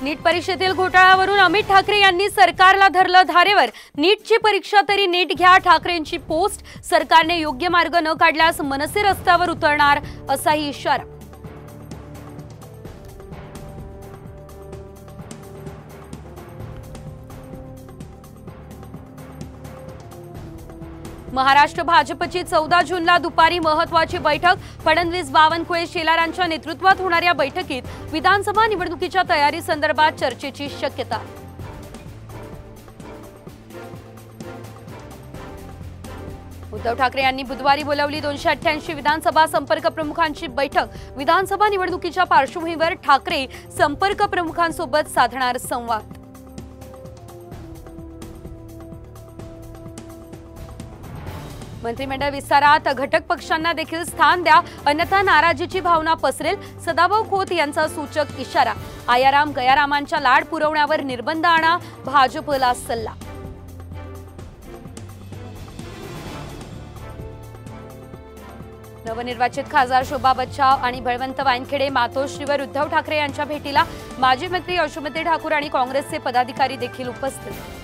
नीट परीक्षेतील घोटाळ्यावरून अमित ठाकरे यांनी सरकारला धरलं धारेवर। नीटची परीक्षा तरी नीट घ्या, ठाकरेंची पोस्ट। सरकारने योग्य मार्ग न काढल्यास मनसे रस्त्यावर उतरणार असाही इशारा। महाराष्ट्र भाजपची 14 जूनला दुपारी महत्त्वाची बैठक। फडणवीस, बावनकुळे, शेलारांच्या नेतृत्वात होणाऱ्या बैठकीत विधानसभा निवडणुकीच्या तयारी संदर्भात चर्चेची शक्यता। उद्धव ठाकरे यांनी बुधवारी बोलावली 288 विधानसभा संपर्क प्रमुखांची बैठक। विधानसभा निवडणुकीच्या पार्श्वभूमीवर ठाकरे संपर्क प्रमुखांसोबत साधणार संवाद। मंत्रिमंडळ विस्तारात घटक पक्षांना देखील स्थान द्या, अन्यथा नाराजीची भावना पसरेल। सदाभाऊ खोत यांचा सूचक इशारा। आयाराम गयारामांच्या लाड पुरवण्यावर निर्बंध आणा, भाजपला सल्ला। नवनिर्वाचित खासदार शोभा बच्चाव आणि बळवंत वानखेडे मातोश्रीवर उद्धव ठाकरे यांच्या भेटीला माजी मंत्री यशोमती ठाकूर आणि काँग्रेसचे पदाधिकारी देखील उपस्थित।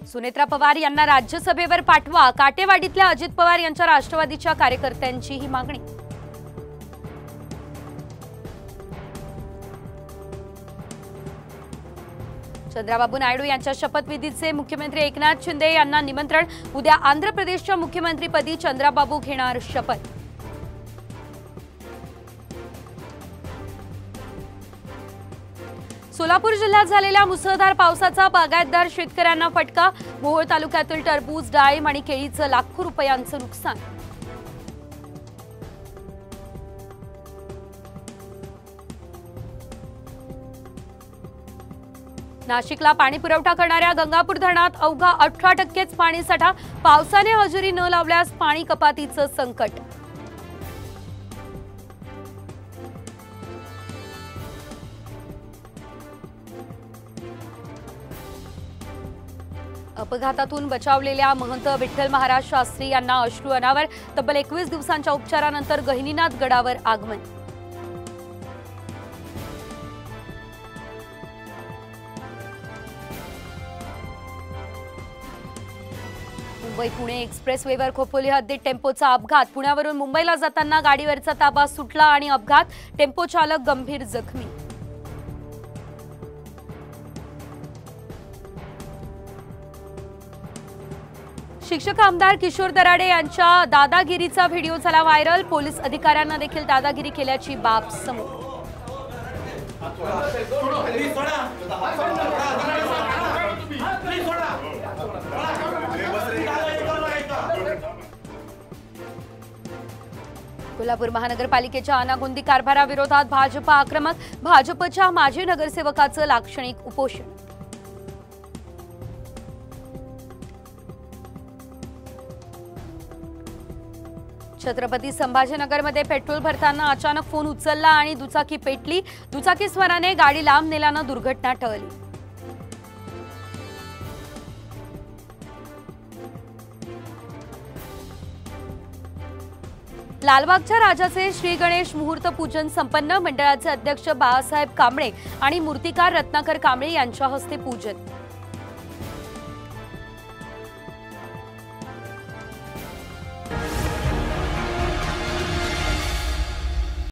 सुनेत्रा पवार यांना राज्यसभेवर पाठवा, काटेवाडीतल्या अजित पवार यांच्या राष्ट्रवादीच्या कार्यकर्त्यांची ही मागणी। चंद्राबाबू नायडू यांच्या शपथविधीचे मुख्यमंत्री एकनाथ शिंदे यांना निमंत्रण। उद्या आंध्र प्रदेशच्या मुख्यमंत्रीपदी चंद्राबाबू घेणार शपथ। सोलापूर जिल्ह्यात झालेल्या मुसळधार पावसाचा बागायतदार शेतकऱ्यांना फटका। मोहोळ तालुक्यातील टरबूज, डाळिंब आणि केळीचं लाखो रुपयांचं नुकसान। नाशिकला पाणी पुरवठा करणाऱ्या गंगापूर धरणात अवघा 18% पाणीसाठा। पावसाने हजेरी न लावल्यास पाणी कपातीचं संकट। अपघातातून बचावलेल्या महंत विठ्ठल महाराज शास्त्री यांना अश्रू अनावर। तब्बल 21 दिवसांच्या उपचारानंतर गहिनीनाथ गडावर आगमन। मुंबई पुणे एक्सप्रेसवेवर खोपोली हद्दीत टेम्पोचा अपघात। पुण्यावरून मुंबईला जाताना गाडीवरचा ताबा सुटला आणि अपघात। टेम्पो चालक गंभीर जखमी। शिक्षक आमदार किशोर दराडे यांच्या दादागिरीचा व्हिडिओ झाला व्हायरल। पोलीस अधिकाऱ्यांना देखील दादागिरी केल्याची बाब समोर। कोल्हापूर महानगरपालिकेच्या अनागोंदी कारभाराविरोधात भाजप आक्रमक। भाजपच्या माजी नगरसेवकाचं लाक्षणिक उपोषण। छत्रपती संभाजीनगरमध्ये पेट्रोल भरताना अचानक फोन उचलला आणि दुचाकी पेटली। दुचाकीस्वाराने गाडी लांब नेल्यानं दुर्घटना टळली। लालबागच्या राजाचे श्री गणेश मुहूर्त पूजन संपन्न। मंडळाचे अध्यक्ष बाळासाहेब कांबळे आणि मूर्तिकार रत्नाकर कांबळे यांच्या हस्ते पूजन।